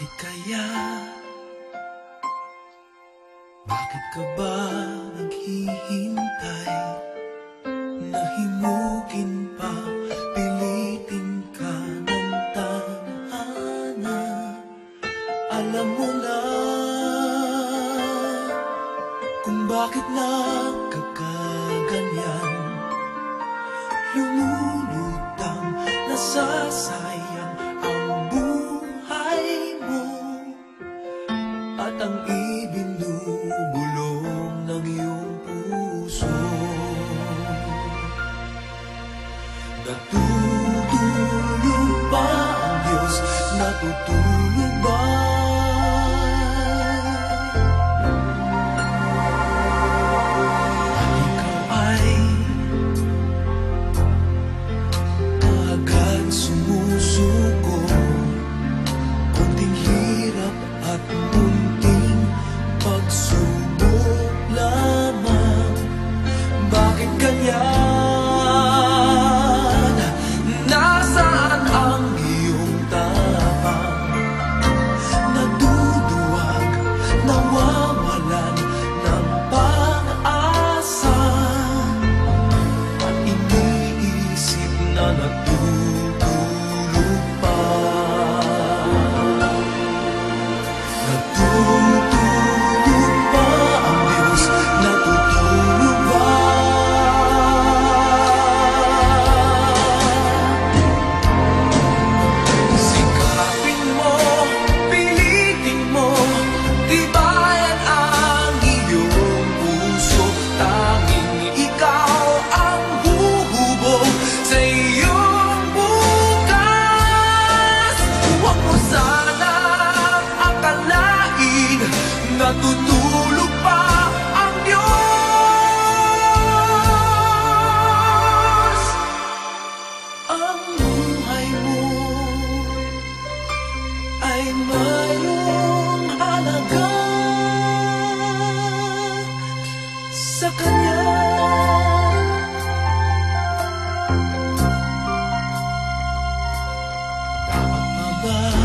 Bakit kaya? Bakit ka ba naghihintay? Nahimukin pa, pilitin ka ng tadhana. Alam mo na kung bakit nagkakaganyan. Lumulutang, nasasayang ang buhay mo at ang ibinubulong ng iyong puso. Natutulog ba ang Diyos? Natutulog ba? At ikaw ay agad sumusuko. Kunting hirap at munting pagsubok lamang. Bakit ganyan? Nasaan ang iyong tapang? Naduduwag, nawawalan ng pag-asa, at iniisip na natutulog pa. Natutulog ba ang Diyos? Natutulog ba? Sikapin mo, pilitin mo, tibayan ang iyong puso. Tanging ikaw ang huhubog sa iyong bukas. Huwag mo sanang akalain natutulog pa ang Diyos. Ang buhay mo ay mayroong halaga sa Kanya. Dapat pa ba